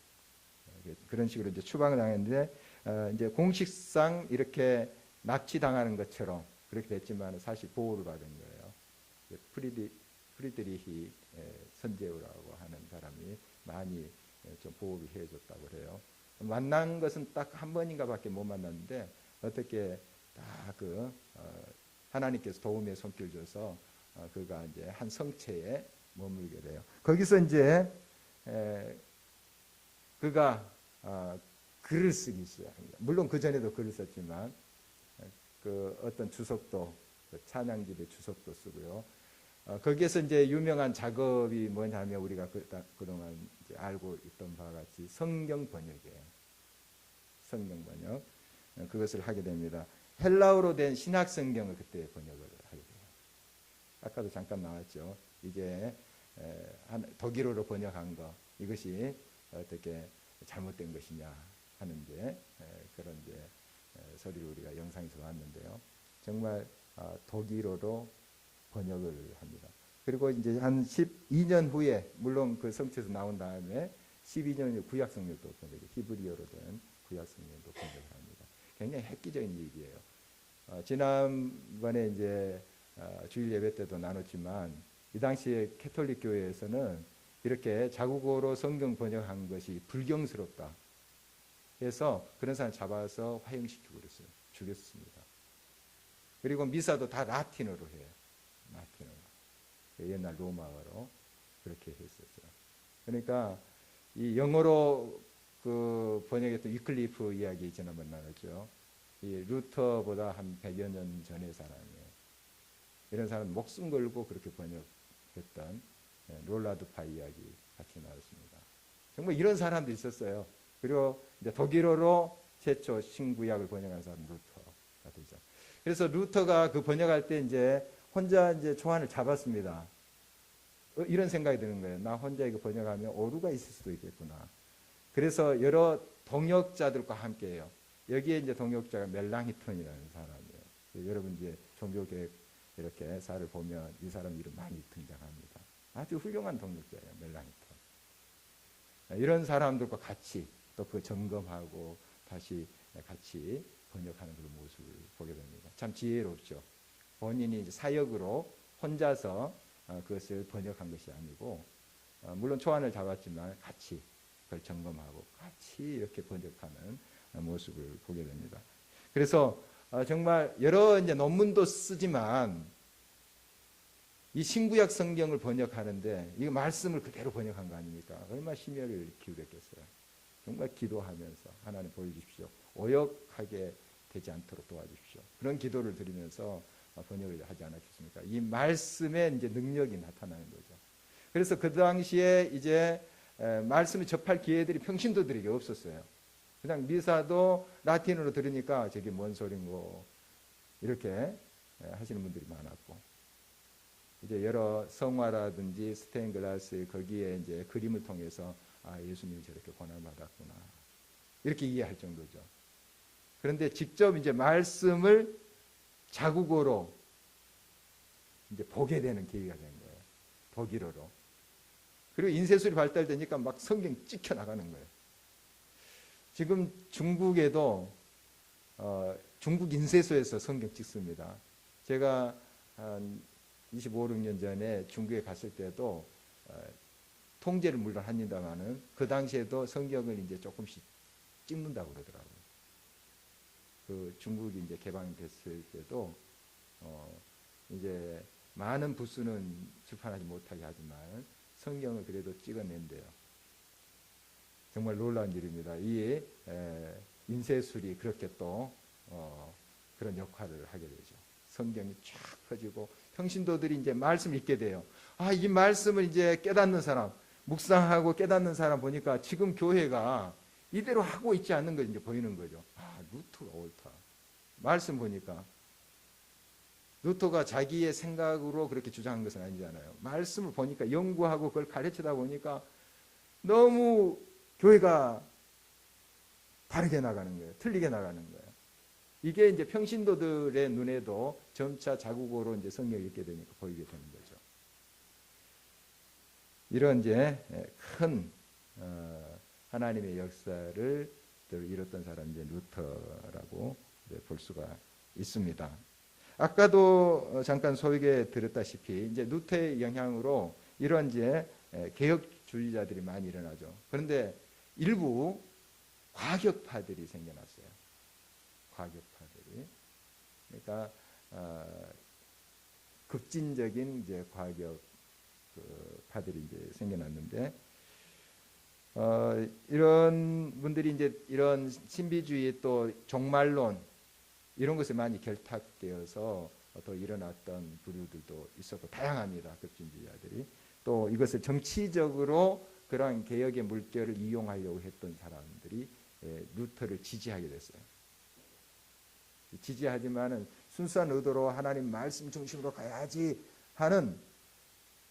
그런 식으로 이제 추방을 당했는데 이제 공식상 이렇게 납치당하는 것처럼 그렇게 됐지만 사실 보호를 받은 거예요. 프리드리히 선제우라고 하는 사람이 많이 좀 보호를 해줬다고 그래요. 만난 것은 딱 한 번인가밖에 못 만났는데 어떻게 다 그 하나님께서 도움의 손길 줘서 그가 이제 한 성체에 머물게 돼요. 거기서 이제 그가 글을 쓰기 시작합니다. 물론 그 전에도 글을 썼지만 그 어떤 주석도 그 찬양집의 주석도 쓰고요. 거기에서 이제 유명한 작업이 뭐냐면 우리가 그동안 이제 알고 있던 바와 같이 성경 번역이에요. 성경 번역 그것을 하게 됩니다. 헬라어로 된 신약 성경을 그때 번역을 하게 돼요. 아까도 잠깐 나왔죠. 이게 독일어로 번역한 거 이것이 어떻게 잘못된 것이냐 하는 이제 그런 이제 소리를 우리가 영상에서 봤는데요. 정말 독일어로 번역을 합니다. 그리고 이제 한 12년 후에 물론 그 성취에서 나온 다음에 12년 후에 구약 성경도 번역이 히브리어로 된 구약 성경도 번역을 합니다. 굉장히 획기적인 얘기예요. 지난번에 이제 주일 예배 때도 나눴지만 이 당시에 캐톨릭 교회에서는 이렇게 자국어로 성경 번역한 것이 불경스럽다 해서 그런 사람 잡아서 화형시키고 그랬어요. 죽였습니다. 그리고 미사도 다 라틴어로 해요. 라틴어로. 옛날 로마어로 그렇게 했었어요. 그러니까 이 영어로 그 번역했던 위클리프 이야기 지난번 나눴죠. 이 루터보다 한 100여 년 전의 사람이에요. 이런 사람은 목숨 걸고 그렇게 번역했던 롤라드파 이야기 같이 나눴습니다. 정말 이런 사람도 있었어요. 그리고 이제 독일어로 최초 신구약을 번역한 사람 루터가 되죠. 그래서 루터가 그 번역할 때 이제 혼자 이제 초안을 잡았습니다. 이런 생각이 드는 거예요. 나 혼자 이거 번역하면 오류가 있을 수도 있겠구나. 그래서 여러 동역자들과 함께해요. 여기에 이제 동역자가 멜랑히톤이라는 사람이에요. 여러분 이제 종교계획 이렇게 사를 보면 이 사람 이름 많이 등장합니다. 아주 훌륭한 동역자예요. 멜랑히톤. 이런 사람들과 같이 또 그 점검하고 다시 같이 번역하는 그런 모습을 보게 됩니다. 참 지혜롭죠. 본인이 이제 사역으로 혼자서 그것을 번역한 것이 아니고 물론 초안을 잡았지만 같이 그걸 점검하고 같이 이렇게 번역하는 모습을 보게 됩니다. 그래서 정말 여러 이제 논문도 쓰지만 이 신구약 성경을 번역하는데 이 말씀을 그대로 번역한 거 아닙니까? 얼마나 심혈을 기울였겠어요. 정말 기도하면서 하나님 보여주십시오. 오역하게 되지 않도록 도와주십시오. 그런 기도를 드리면서 번역을 하지 않았겠습니까? 이 말씀의 이제 능력이 나타나는 거죠. 그래서 그 당시에 이제 말씀을 접할 기회들이 평신도들에게 없었어요. 그냥 미사도 라틴어로 들으니까 저게 뭔 소린고 이렇게 하시는 분들이 많았고, 이제 여러 성화라든지 스테인글라스 거기에 이제 그림을 통해서 예수님이 저렇게 고난을 받았구나 이렇게 이해할 정도죠. 그런데 직접 이제 말씀을 자국어로 이제 보게 되는 계기가 된 거예요. 독일어로. 그리고 인쇄술이 발달되니까 막 성경 찍혀 나가는 거예요. 지금 중국에도 중국 인쇄소에서 성경 찍습니다. 제가 한 25, 6년 전에 중국에 갔을 때도 통제를 물론 합니다만은 그 당시에도 성경을 이제 조금씩 찍는다고 그러더라고요. 그 중국이 이제 개방됐을 때도 이제 많은 부수는 출판하지 못하게 하지만 성경을 그래도 찍어낸대요. 정말 놀라운 일입니다. 이 인쇄술이 그렇게 또 그런 역할을 하게 되죠. 성경이 쫙 퍼지고 평신도들이 이제 말씀을 읽게 돼요. 이 말씀을 이제 깨닫는 사람, 묵상하고 깨닫는 사람 보니까 지금 교회가 이대로 하고 있지 않는 거 이제 보이는 거죠. 루터가 옳다. 말씀 보니까 루터가 자기의 생각으로 그렇게 주장한 것은 아니잖아요. 말씀을 보니까 연구하고 그걸 가르치다 보니까 너무 교회가 다르게 나가는 거예요. 틀리게 나가는 거예요. 이게 이제 평신도들의 눈에도 점차 자국어로 이제 성경을 읽게 되니까 보이게 되는 거죠. 이런 이제 큰 하나님의 역사를 이뤘던 사람이 이제 루터라고 볼 수가 있습니다. 아까도 잠깐 소개 드렸다시피 이제 루터의 영향으로 이런 이제 개혁주의자들이 많이 일어나죠. 그런데 일부 과격파들이 생겨났어요. 과격파들이. 그러니까 급진적인 이제 과격파들이 이제 생겨났는데 이런 분들이 이제 이런 신비주의 또 종말론 이런 것에 많이 결탁되어서 또 일어났던 부류들도 있었고 다양합니다. 급진주의자들이. 또 이것을 정치적으로 그러한 개혁의 물결을 이용하려고 했던 사람들이 루터를 지지하게 됐어요. 지지하지만은 순수한 의도로 하나님 말씀 중심으로 가야지 하는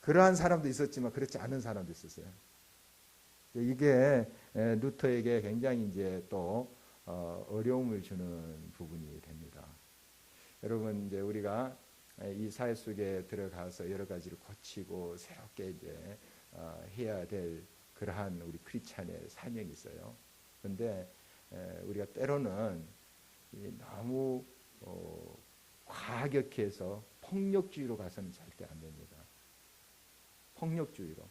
그러한 사람도 있었지만 그렇지 않은 사람도 있었어요. 이게 루터에게 굉장히 이제 또 어려움을 주는 부분이 됩니다. 여러분 이제 우리가 이 사회 속에 들어가서 여러 가지를 고치고 새롭게 이제 해야 될 그러한 우리 크리스찬의 사명이 있어요. 그런데 우리가 때로는 너무 과격해서 폭력주의로 가서는 절대 안 됩니다. 폭력주의로.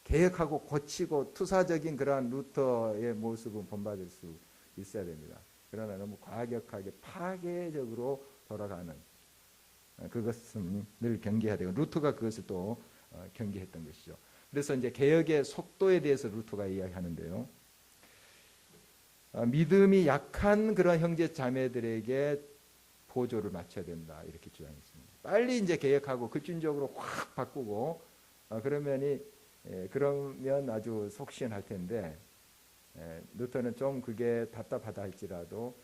개혁하고 고치고 투사적인 그러한 루터의 모습은 본받을 수 있어야 됩니다. 그러나 너무 과격하게 파괴적으로 돌아가는 그것은 늘 경계해야 되고 루터가 그것을 또 경계했던 것이죠. 그래서 이제 개혁의 속도에 대해서 루터가 이야기하는데요. 믿음이 약한 그런 형제 자매들에게 보조를 맞춰야 된다 이렇게 주장했습니다. 빨리 이제 개혁하고 급진적으로 확 바꾸고 그러면 아주 속시원할 텐데 루터는 좀 그게 답답하다 할지라도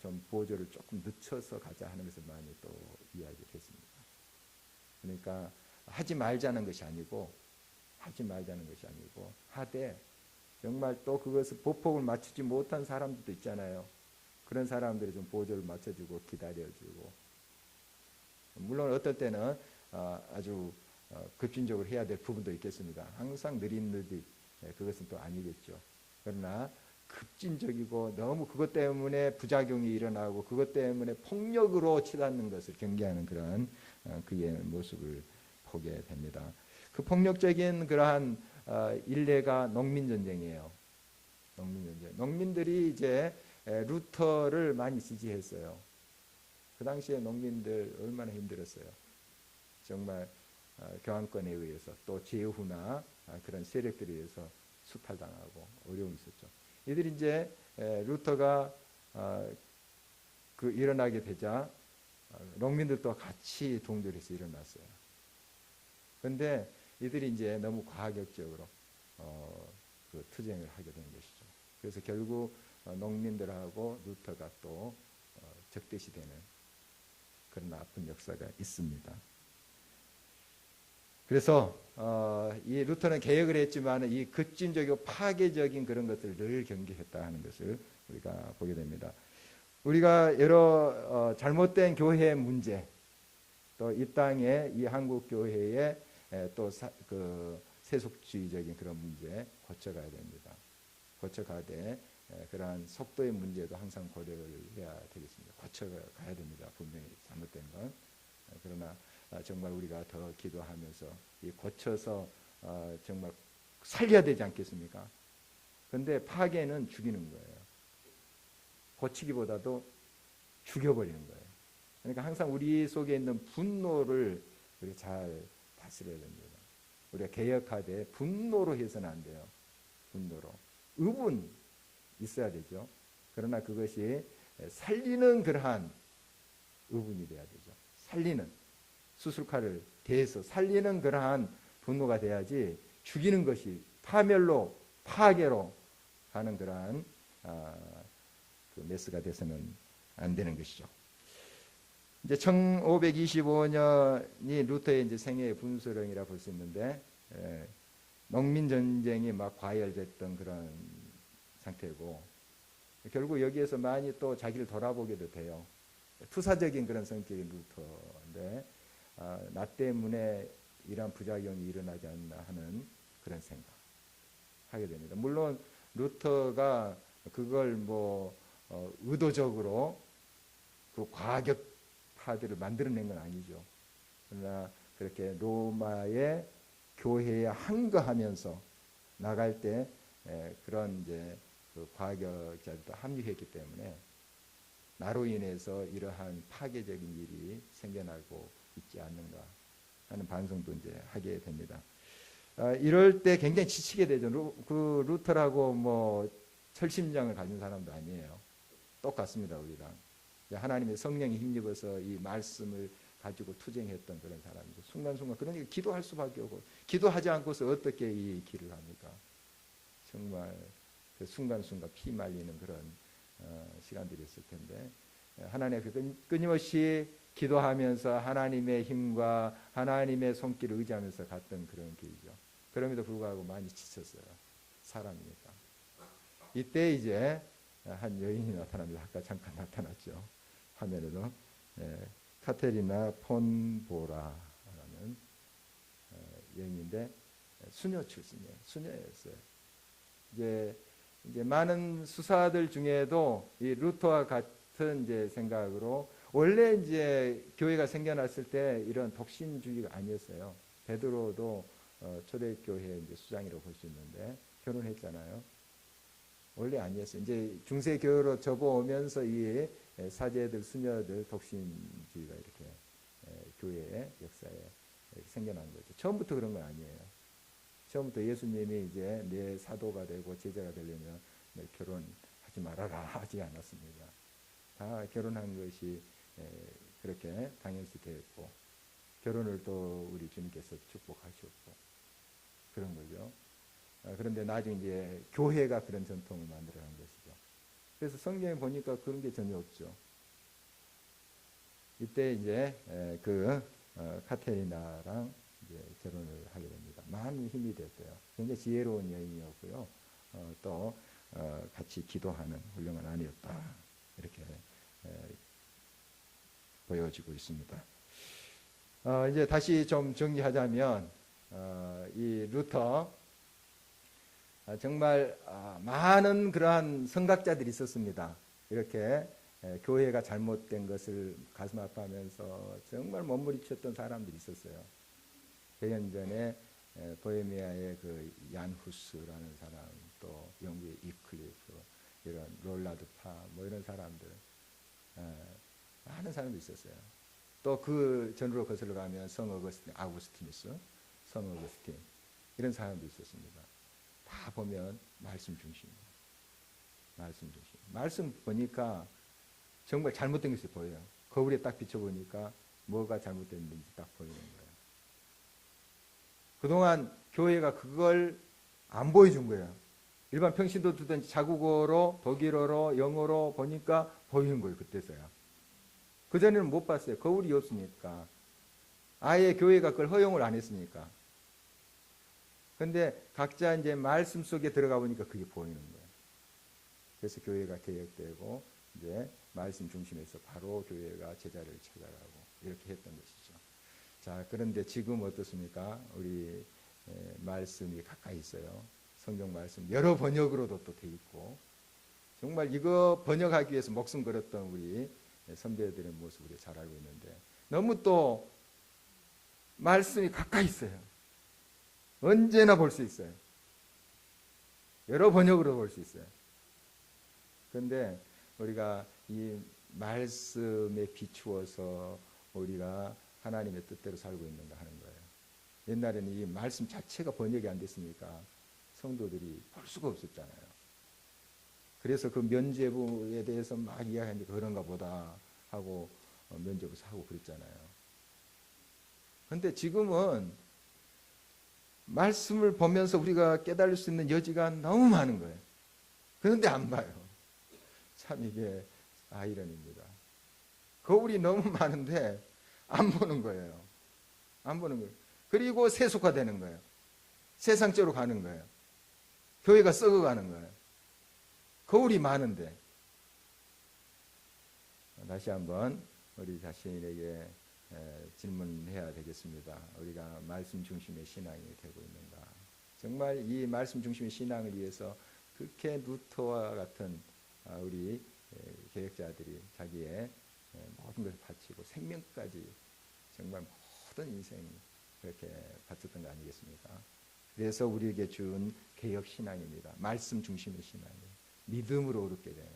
좀 보조를 조금 늦춰서 가자 하는 것을 많이 또 이야기했습니다. 그러니까 하지 말자는 것이 아니고 하되 정말 또 그것을 보폭을 맞추지 못한 사람들도 있잖아요. 그런 사람들이 좀 보조를 맞춰주고 기다려주고 물론 어떨 때는 아주 급진적으로 해야 될 부분도 있겠습니다. 항상 느릿느릿 그것은 또 아니겠죠. 그러나 급진적이고 너무 그것 때문에 부작용이 일어나고 그것 때문에 폭력으로 치닫는 것을 경계하는 그런 그의 모습을 보게 됩니다. 그 폭력적인 그러한 일례가 농민전쟁이에요. 농민전쟁. 농민들이 이제 루터를 많이 지지했어요. 그 당시에 농민들 얼마나 힘들었어요. 정말 교황권에 의해서 또 제후나 그런 세력들에 의해서 수탈당하고 어려움이 있었죠. 이들이 이제 루터가 일어나게 되자 농민들도 같이 동조해서 일어났어요. 그런데 이들이 이제 너무 과격적으로 그 투쟁을 하게 된 것이죠. 그래서 결국 농민들하고 루터가 또 적대시 되는 그런 아픈 역사가 있습니다. 그래서 이 루터는 개혁을 했지만 이 급진적이고 파괴적인 그런 것들을 늘 경계했다 하는 것을 우리가 보게 됩니다. 우리가 여러 잘못된 교회의 문제, 또 이 땅의 이 한국 교회의 또 그 세속주의적인 그런 문제 고쳐가야 됩니다. 고쳐가되 그러한 속도의 문제도 항상 고려를 해야 되겠습니다. 고쳐가야 됩니다. 분명히 잘못된 건. 그러나 정말 우리가 더 기도하면서 이 고쳐서 정말 살려야 되지 않겠습니까? 그런데 파괴는 죽이는 거예요. 고치기보다도 죽여버리는 거예요. 그러니까 항상 우리 속에 있는 분노를 우리 잘 다스려야 됩니다. 우리가 개혁하되 분노로 해서는 안 돼요. 분노로. 의분 있어야 되죠. 그러나 그것이 살리는 그러한 의분이 돼야 되죠. 살리는 수술칼을 대해서 살리는 그러한 분노가 돼야지 죽이는 것이 파멸로 파괴로 가는 그러한 그 메스가 돼서는 안 되는 것이죠. 이제 1525년이 루터의 이제 생애의 분수령이라 볼 수 있는데 농민 전쟁이 막 과열됐던 그런 상태고 결국 여기에서 많이 또 자기를 돌아보게도 돼요. 투사적인 그런 성격의 루터인데 나 때문에 이러한 부작용이 일어나지 않나 하는 그런 생각 하게 됩니다. 물론 루터가 그걸 뭐 의도적으로 그 과격파들을 만들어낸 건 아니죠. 그러나 그렇게 로마의 교회에 항거하면서 나갈 때 그런 이제 그 과격자들도 합류했기 때문에 나로 인해서 이러한 파괴적인 일이 생겨나고 있지 않는가 하는 반성도 이제 하게 됩니다. 이럴 때 굉장히 지치게 되죠. 그 루터라고 뭐 철심장을 가진 사람도 아니에요. 똑같습니다. 우리랑 하나님의 성령이 힘입어서 이 말씀을 가지고 투쟁했던 그런 사람이죠. 순간순간 그러니까 기도할 수밖에 없고 기도하지 않고서 어떻게 이 길을 합니까? 정말 그 순간순간 피 말리는 그런 시간들이 있을 텐데 하나님 앞에 끊임없이 기도하면서 하나님의 힘과 하나님의 손길을 의지하면서 갔던 그런 길이죠. 그럼에도 불구하고 많이 지쳤어요. 사람이니까. 이때 이제 한 여인이 나타납니다. 아까 잠깐 나타났죠. 화면에도 카테리나 폰보라라는 여인인데 수녀 출신이에요. 수녀였어요. 이제 많은 수사들 중에도 이 루터와 같은 이제 생각으로 원래 이제 교회가 생겨났을 때 이런 독신주의가 아니었어요. 베드로도 초대교회 이제 수장이라고 볼 수 있는데 결혼했잖아요. 원래 아니었어요. 이제 중세 교회로 접어오면서 이 사제들, 수녀들 독신주의가 이렇게 교회의 역사에 생겨난 거죠. 처음부터 그런 건 아니에요. 처음부터 예수님이 이제 내 사도가 되고 제자가 되려면 결혼하지 말아라 하지 않았습니다. 다 결혼한 것이 그렇게 당연시 되었고 결혼을 또 우리 주님께서 축복하셨고 그런 거죠. 그런데 나중에 이제 교회가 그런 전통을 만들어간 것이죠. 그래서 성경에 보니까 그런 게 전혀 없죠. 이때 이제 카테리나랑 이제 결혼을 하게 됩니다. 많은 힘이 됐대요. 굉장히 지혜로운 여인이었고요. 또 같이 기도하는 훌륭한 아내였다. 이렇게 보여지고 있습니다. 이제 다시 좀 정리하자면 이 루터 정말 많은 그러한 성각자들이 있었습니다. 이렇게 교회가 잘못된 것을 가슴 아파하면서 정말 몸부림쳤던 사람들이 있었어요. 100년 전에 보헤미아의 그 얀 후스라는 사람, 또 영국의 이클리프, 이런 롤라드 파, 뭐 이런 사람들, 많은 사람들이 있었어요. 또 그 전으로 거슬러 가면 성 아구스티누스, 성 어거스틴, 이런 사람도 있었습니다. 다 보면 말씀 중심이에요. 말씀 중심. 말씀 보니까 정말 잘못된 것이 보여요. 거울에 딱 비춰보니까 뭐가 잘못됐는지 딱 보이는 거예요. 그동안 교회가 그걸 안 보여준 거예요. 일반 평신도 듣던 자국어로, 독일어로, 영어로 보니까 보이는 거예요. 그때서야. 그전에는 못 봤어요. 거울이 없으니까. 아예 교회가 그걸 허용을 안 했으니까. 근데 각자 이제 말씀 속에 들어가 보니까 그게 보이는 거예요. 그래서 교회가 개혁되고 이제 말씀 중심에서 바로 교회가 제자를 찾아가고 이렇게 했던 것이죠. 자, 그런데 지금 어떻습니까? 우리 말씀이 가까이 있어요. 성경 말씀 여러 번역으로도 또 돼 있고 정말 이거 번역하기 위해서 목숨 걸었던 우리 선배들의 모습을 우리가 잘 알고 있는데 너무 또 말씀이 가까이 있어요. 언제나 볼 수 있어요. 여러 번역으로 볼 수 있어요. 그런데 우리가 이 말씀에 비추어서 우리가 하나님의 뜻대로 살고 있는가 하는 거예요. 옛날에는 이 말씀 자체가 번역이 안 됐으니까 성도들이 볼 수가 없었잖아요. 그래서 그 면죄부에 대해서 막 이야기하니까 그런가 보다 하고 면죄부 사고 그랬잖아요. 그런데 지금은 말씀을 보면서 우리가 깨달을 수 있는 여지가 너무 많은 거예요. 그런데 안 봐요. 참 이게 아이러니입니다. 거울이 너무 많은데 안 보는 거예요. 안 보는 거예요. 그리고 세속화되는 거예요. 세상적으로 가는 거예요. 교회가 썩어가는 거예요. 거울이 많은데. 다시 한번 우리 자신에게 질문해야 되겠습니다. 우리가 말씀 중심의 신앙이 되고 있는가? 정말 이 말씀 중심의 신앙을 위해서 그렇게 루터와 같은 우리 개혁자들이 자기의 모든 것을 바치고 생명까지 정말 모든 인생 그렇게 바쳤던 거 아니겠습니까? 그래서 우리에게 준 개혁 신앙입니다. 말씀 중심의 신앙이에요. 믿음으로 얻게 돼요.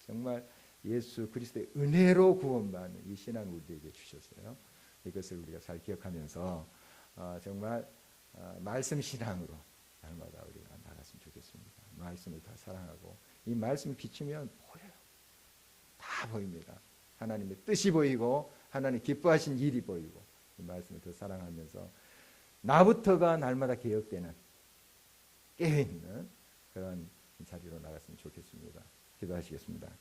정말 예수 그리스도의 은혜로 구원받는 이 신앙을 우리에게 주셨어요. 이것을 우리가 잘 기억하면서 정말 말씀 신앙으로 날마다 우리가 나갔으면 좋겠습니다. 말씀을 다 사랑하고 이 말씀을 비추면 보여요. 다 보입니다. 하나님의 뜻이 보이고 하나님 기뻐하신 일이 보이고 이 말씀을 더 사랑하면서 나부터가 날마다 개혁되는 깨어있는 그런 자리로 나갔으면 좋겠습니다. 기도하시겠습니다.